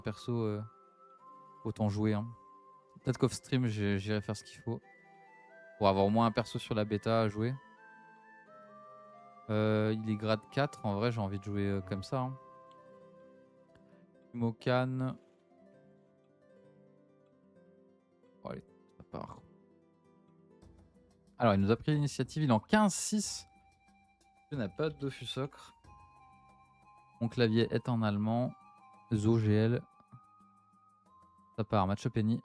perso, autant jouer. Hein. Peut-être qu'off stream, j'irai faire ce qu'il faut. Pour avoir au moins un perso sur la bêta à jouer. Il est grade 4. En vrai, j'ai envie de jouer comme ça. Hein. Mokan. Bon, allez, ça part. Alors, il nous a pris l'initiative. Il est en 15-6. Il n'a pas de Dofus Ocre. Mon clavier est en allemand. Zo GL. Ça part. Match-up Penny.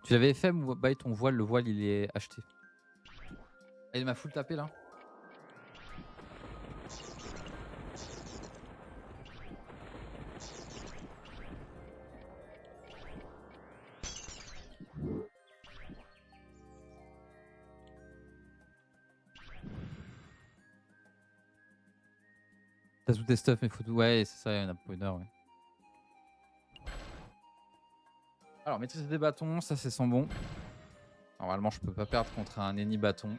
Tu l'avais fait, by ton voile. Le voile, il est acheté. Ah, il m'a full tapé là. T'as tout tes stuff, mais faut tout. Ouais, c'est ça, il y en a pour une heure. Ouais. Alors, maîtrise des bâtons, ça c'est sans bon. Normalement, je peux pas perdre contre un ennemi bâton.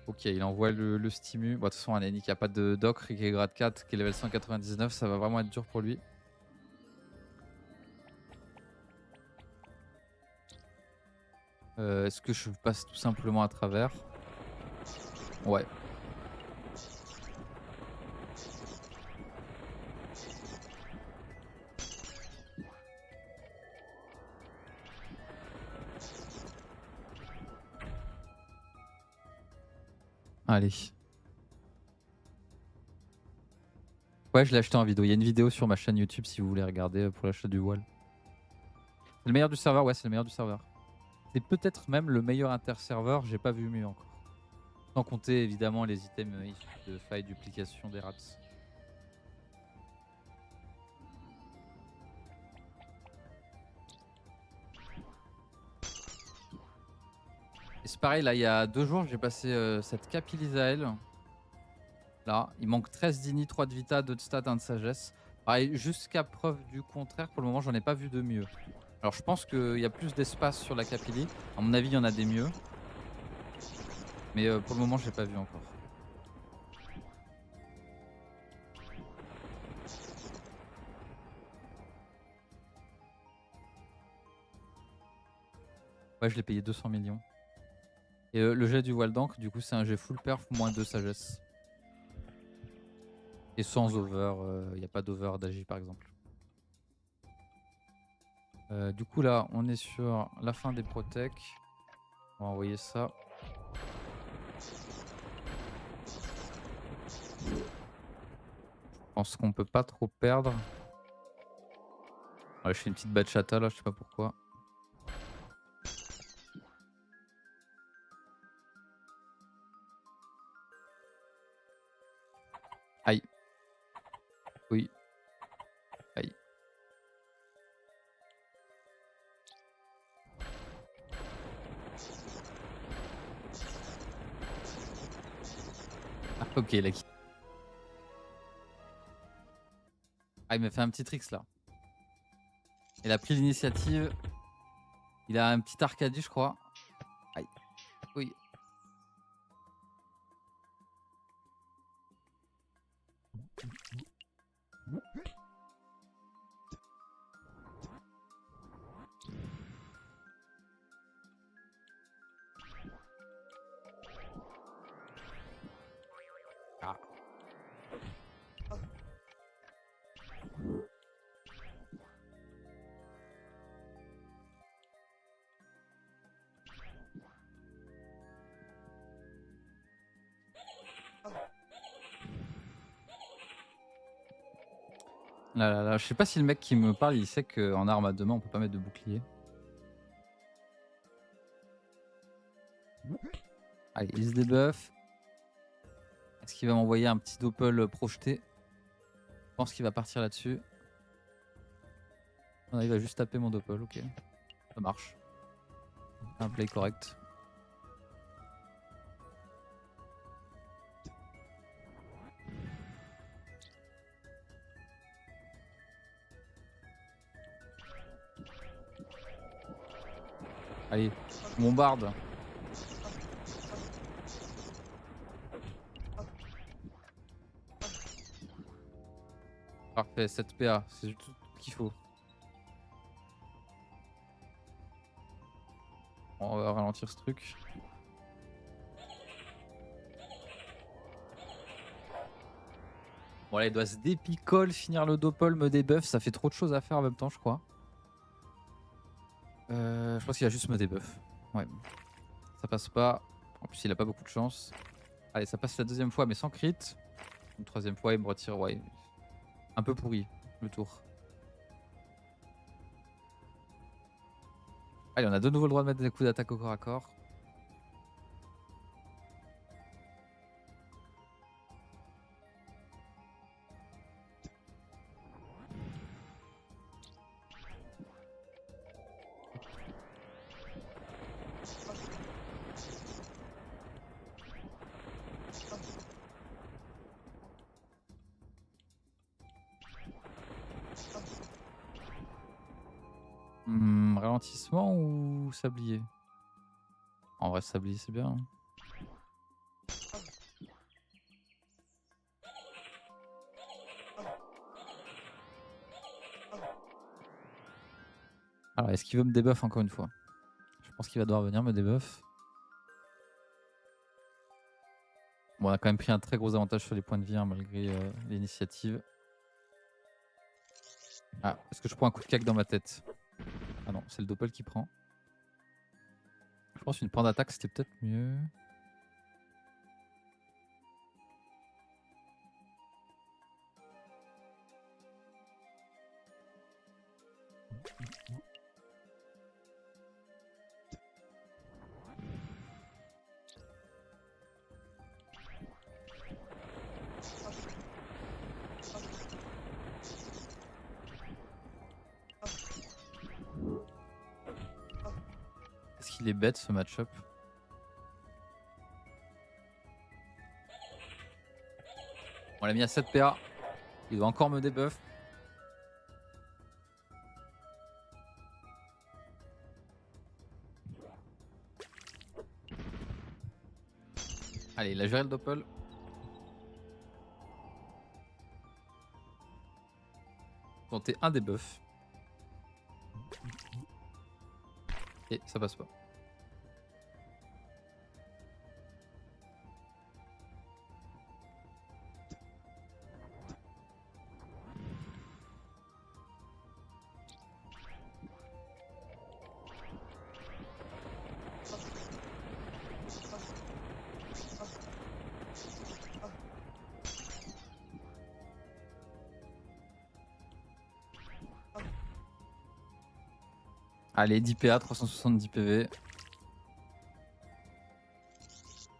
Ok, il envoie le stimu. Bon, de toute façon, un ennemi qui a pas de d'ocre, qui est grade 4, qui est level 199, ça va vraiment être dur pour lui. Est-ce que je passe tout simplement à travers? Ouais. Allez. Ouais, je l'ai acheté en vidéo. Il y a une vidéo sur ma chaîne YouTube si vous voulez regarder pour l'achat du voile. C'est le meilleur du serveur? Ouais, c'est le meilleur du serveur. C'est peut-être même le meilleur inter-serveur, j'ai pas vu mieux encore. Sans compter évidemment les items issus de failles duplication des rats. Et c'est pareil, là il y a 2 jours j'ai passé cette cape Ilisael. Là, il manque 13 d'ini, 3 de vita, 2 de stat, 1 de sagesse. Pareil, jusqu'à preuve du contraire, pour le moment j'en ai pas vu de mieux. Alors je pense qu'il y a plus d'espace sur la capili. À mon avis, il y en a des mieux. Mais pour le moment, je l'ai pas vu encore. Ouais, je l'ai payé 200 millions. Et le jet du voile d'encre, du coup, c'est un jet full perf, moins 2 sagesse. Et sans over, il n'y a pas d'over d'agi par exemple. Du coup, là, on est sur la fin des protec. On va envoyer ça. Je pense qu'on peut pas trop perdre. Ouais, je fais une petite bachata là, je sais pas pourquoi. Aïe. Oui. Aïe. Ah, ok, là. Ah, il m'a fait un petit tricks là. Il a pris l'initiative. Il a un petit Arcadie, je crois. Aïe. Oui. Ah. Là, je sais pas si le mec qui me parle, il sait qu'en arme à 2 mains, on peut pas mettre de bouclier. Allez, il se débuff. Est-ce qu'il va m'envoyer un petit doppel projeté? Je pense qu'il va partir là-dessus. Non, il va juste taper mon doppel, ok. Ça marche. Un play correct. Allez, je bombarde. Parfait, 7 PA, c'est tout ce qu'il faut. Bon, on va ralentir ce truc. Bon là il doit se dépicole, finir le dopole, me débuff, ça fait trop de choses à faire en même temps je crois. Je pense qu'il va juste me débuff. Ouais. Ça passe pas. En plus il a pas beaucoup de chance. Allez ça passe la deuxième fois mais sans crit. Une troisième fois il me retire, ouais. Un peu pourri le tour. Allez on a de nouveau le droit de mettre des coups d'attaque au corps à corps. Ralentissement ou sablier? En vrai sablier c'est bien. Hein. Alors est-ce qu'il veut me débuff encore une fois? Je pense qu'il va devoir venir me débuff. Bon on a quand même pris un très gros avantage sur les points de vie hein, malgré l'initiative. Ah, est-ce que je prends un coup de cac dans ma tête? Ah non, c'est le doppel qui prend. Je pense qu'une point d'attaque c'était peut-être mieux. Est-ce qu'il est bête ce match-up? On l'a mis à 7 PA. Il doit encore me débuff. Allez, il a géré le doppel. Tenter un débuff. Et ça passe pas. Allez, 10 PA, 370 PV.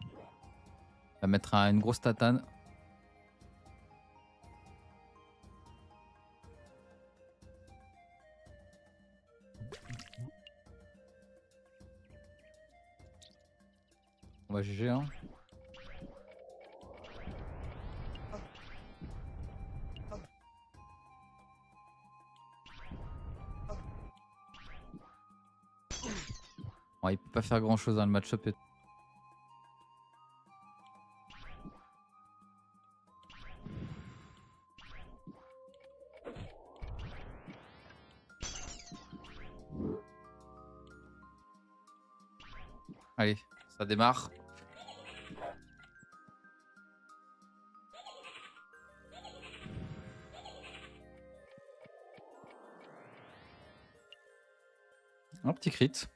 On va mettre une grosse tatane. On va GG hein. Bon, il peut pas faire grand chose dans le match-up. Allez, ça démarre. Un petit crit. Ça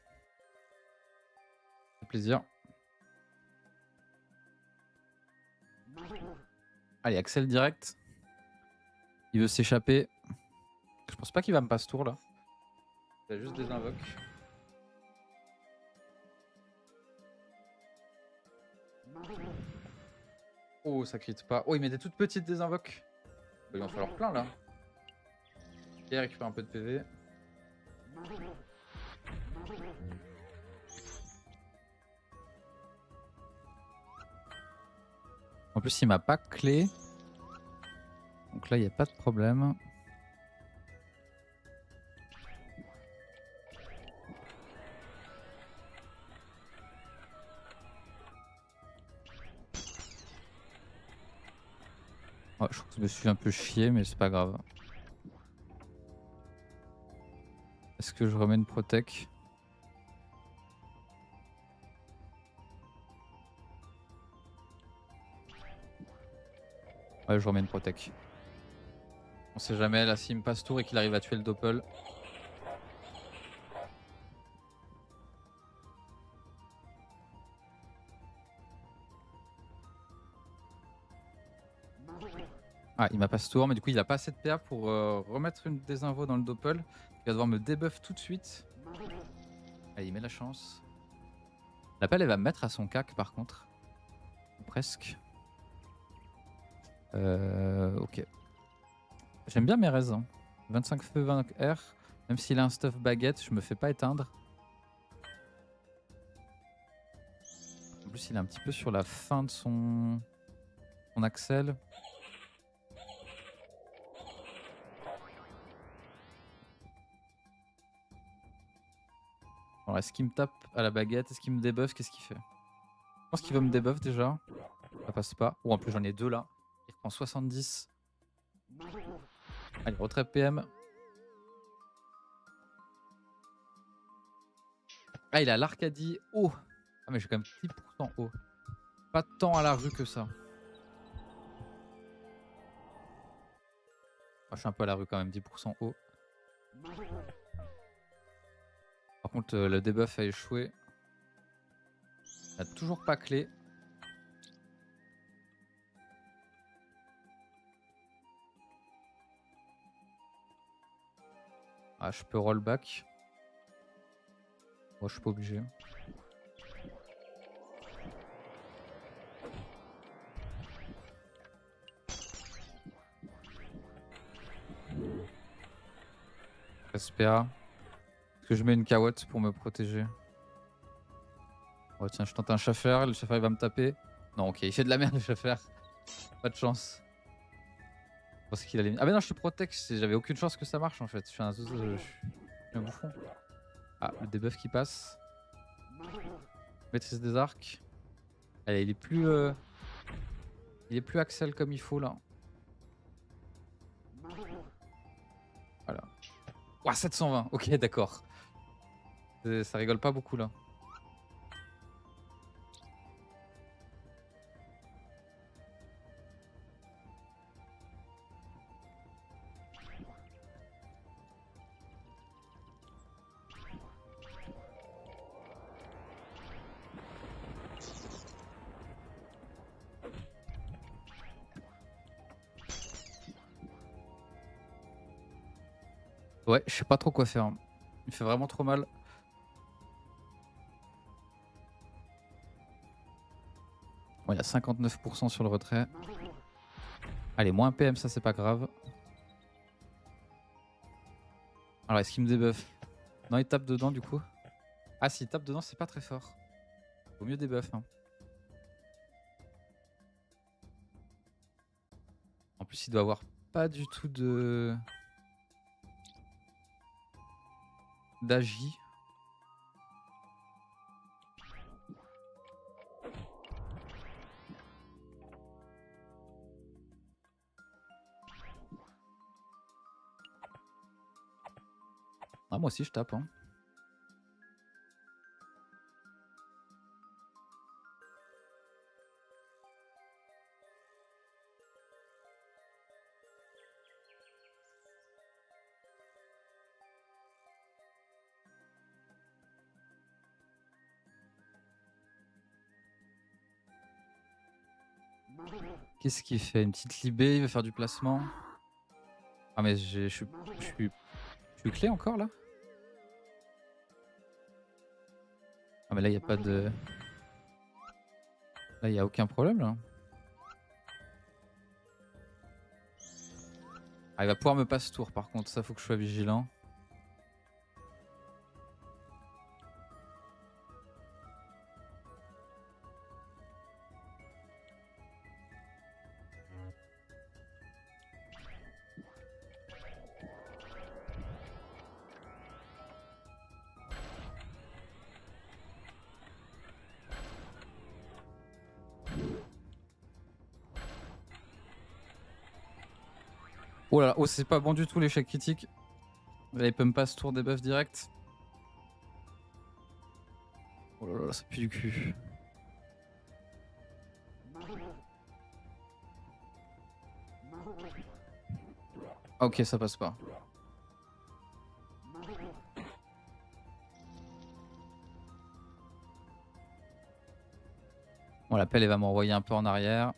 fait plaisir. Allez, Axel direct. Il veut s'échapper. Je pense pas qu'il va me passer tour là. Il a juste des invoques. Oh, ça crit pas. Oh, il met des toutes petites désinvoques. Il va en falloir plein là. Et il récupère un peu de PV. En plus, il m'a pas clé. Donc là, il n'y a pas de problème. Ouais, je crois que je me suis un peu chié, mais c'est pas grave. Est-ce que je remets une protec? Ouais, je remets une protec. On sait jamais, là, s'il me passe tour et qu'il arrive à tuer le doppel. Ah, il m'a passe tour, mais du coup, il a pas assez de PA pour remettre une désinvo dans le doppel. Il va devoir me debuff tout de suite. Allez, il met la chance. L'appel, elle va me mettre à son cac, par contre. Presque. Ok. J'aime bien mes raisins. 25 feu, 20 air. Même s'il a un stuff baguette, je me fais pas éteindre. En plus, il est un petit peu sur la fin de son axel. Alors, est-ce qu'il me tape à la baguette? Est-ce qu'il me debuff? Qu'est-ce qu'il fait? Je pense qu'il va me debuff déjà. Ça passe pas. Ou en plus, j'en ai deux là. Il reprend 70. Allez, retrait PM. Ah, il a l'Arcadie haut. Ah, mais j'ai quand même 10% haut. Pas tant à la rue que ça. Ah, je suis un peu à la rue quand même, 10% haut. Par contre, le debuff a échoué. Il n'a toujours pas clé. Ah, je peux rollback. Moi, je suis pas obligé. SPA. Est-ce que je mets une cawotte pour me protéger? Oh tiens, je tente un chauffeur. Le chauffeur il va me taper. Non, ok, il fait de la merde le chauffeur. Pas de chance. Je pensais qu'il allait. Ah, mais non, je suis protect. J'avais aucune chance que ça marche en fait. Je suis un bouffon. Ah, le debuff qui passe. Maîtrise des arcs. Allez, il est plus. Il est plus Axel comme il faut là. Voilà. Ouah, 720. Ok, d'accord. Ça rigole pas beaucoup là. Ouais, je sais pas trop quoi faire. Il fait vraiment trop mal. Bon, il y a 59% sur le retrait. Allez, moins PM, ça c'est pas grave. Alors, est-ce qu'il me debuff? Non, il tape dedans du coup. Ah, s'il tape dedans, c'est pas très fort. Vaut mieux debuff. Hein. En plus, il doit avoir pas du tout de d'agi. Ah, moi aussi, je tape. Hein. Qu'est-ce qu'il fait? Une petite libé, il veut faire du placement. Ah, mais je suis clé encore là? Ah, mais là, il n'y a pas de. Là, il n'y a aucun problème là. Ah, il va pouvoir me passe tour par contre, ça faut que je sois vigilant. Oh là là, oh, c'est pas bon du tout l'échec critique. Là, il peut me passe tour des buffs direct. Oh là là, ça pue du cul. Ok, ça passe pas. Bon, la pelle, elle va m'envoyer un peu en arrière.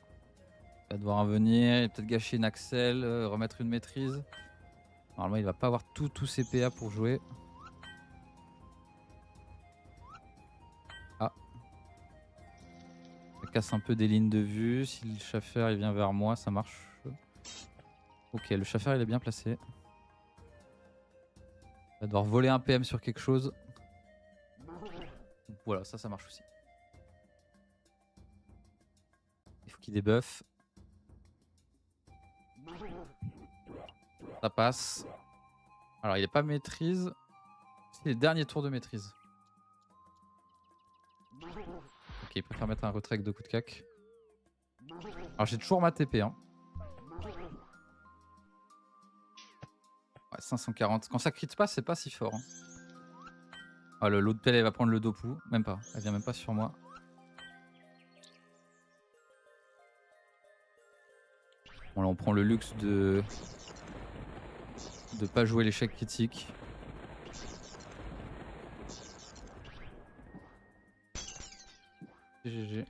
Il va devoir en venir, peut-être gâcher une Axel, remettre une maîtrise. Normalement, il va pas avoir tous ses PA pour jouer. Ah. Ça casse un peu des lignes de vue. Si le Schaffer il vient vers moi, ça marche. Ok, le Schaffer il est bien placé. Il va devoir voler un PM sur quelque chose. Voilà, ça marche aussi. Il faut qu'il débuffe. Ça passe. Alors, il n'est pas maîtrise. C'est les derniers tours de maîtrise. Ok, il préfère mettre un retrait avec 2 coups de cac. Alors, j'ai toujours ma TP. Hein. Ouais, 540. Quand ça crit pas, c'est pas si fort. Hein. Ah, l'autre pelle, elle va prendre le Dopu. Même pas. Elle vient même pas sur moi. Bon, là, on prend le luxe de pas jouer l'échec critique. GG.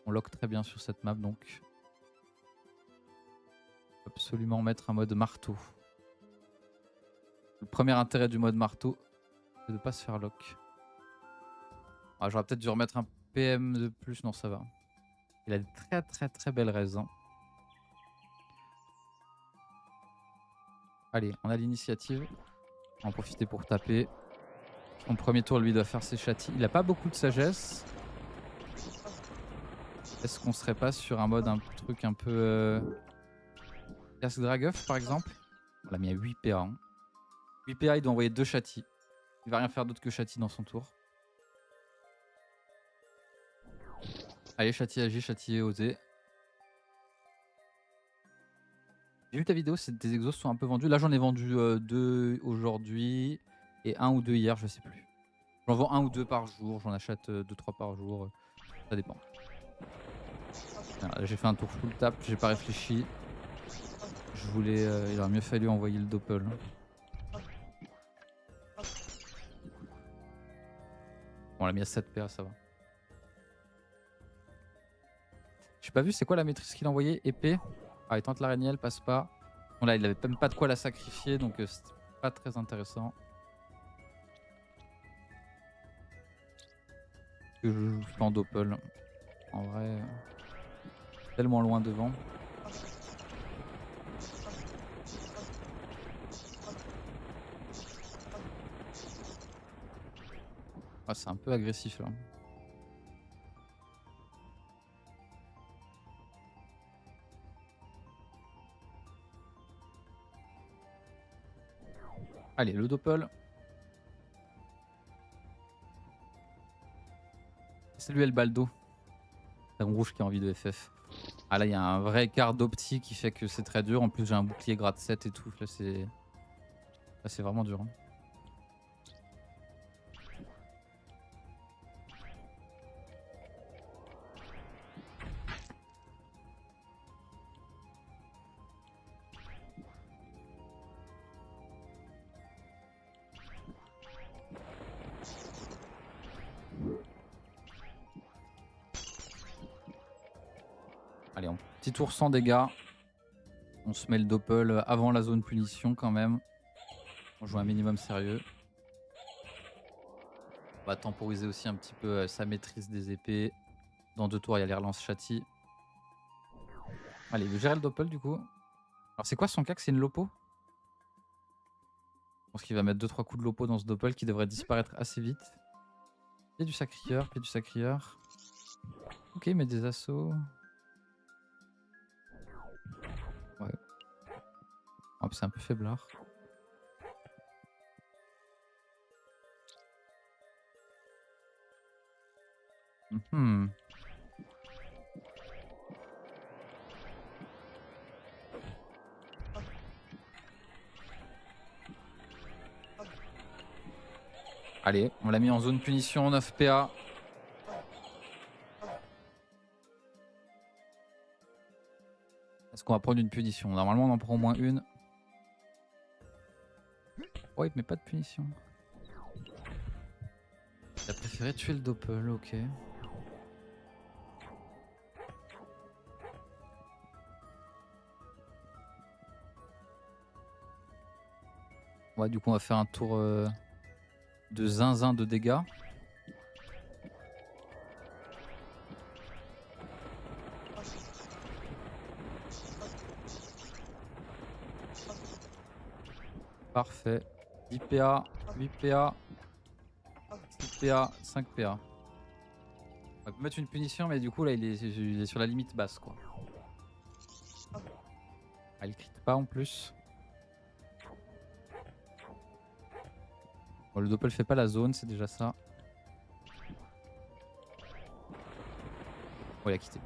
On lock très bien sur cette map donc. Faut absolument mettre un mode marteau. Le premier intérêt du mode marteau, c'est de ne pas se faire lock. Ah, j'aurais peut-être dû remettre un PM de plus. Non, ça va. Il a des très belles raisons. Allez, on a l'initiative. On va en profiter pour taper. Son premier tour, lui, doit faire ses châtis. Il a pas beaucoup de sagesse. Est-ce qu'on serait pas sur un mode, un truc un peu... Casse Dragueuf, par exemple? On l'a mis à 8 PA. Hein. 8 PA, il doit envoyer 2 châtis. Il va rien faire d'autre que châtis dans son tour. Allez, châti agit, châti osé. J'ai vu ta vidéo, tes exos sont un peu vendus. Là, j'en ai vendu 2 aujourd'hui et 1 ou 2 hier, je sais plus. J'en vends 1 ou 2 par jour, j'en achète 2-3 par jour. Ça dépend. J'ai fait un tour full tap, j'ai pas réfléchi. Je voulais. Il aurait mieux fallu envoyer le doppel. Bon, on l'a mis à 7 PA, ça va. J'ai pas vu, c'est quoi la maîtrise qu'il a envoyée? Épée. Ah, il tente l'araignée, elle passe pas. Bon, là, il avait même pas de quoi la sacrifier, donc c'était pas très intéressant. Que je joue pas en doppel. En vrai, tellement loin devant. Ah, c'est un peu agressif là. Allez, le doppel. Salut Elbaldo. C'est un rouge qui a envie de FF. Ah là, il y a un vrai écart d'opti qui fait que c'est très dur. En plus, j'ai un bouclier grade 7 et tout. Là, c'est vraiment dur. Hein. Allez, en petit tour sans dégâts. On se met le doppel avant la zone punition quand même. On joue un minimum sérieux. On va temporiser aussi un petit peu sa maîtrise des épées. Dans 2 tours, il y a les relances châti. Allez, il veut gérer le doppel du coup. Alors c'est quoi son cac? C'est une lopo? Je pense qu'il va mettre 2-3 coups de lopo dans ce doppel qui devrait disparaître assez vite. Pied du sacrieur, pied du sacrieur. Ok, mais des assauts. Ouais. Oh, c'est un peu faiblard. Allez, on l'a mis en zone punition, 9 PA. Est-ce qu'on va prendre une punition? Normalement, on en prend au moins une. Ouais, mais pas de punition. Il a préféré tuer le doppel, ok. Ouais, du coup, on va faire un tour de zinzin de dégâts. Parfait. 10 PA, 8 PA, 6 PA, 5 PA. On peut mettre une punition, mais du coup, là, il est sur la limite basse, quoi. Ah, il crit pas en plus. Bon, le doppel fait pas la zone, c'est déjà ça. Oh, il a quitté.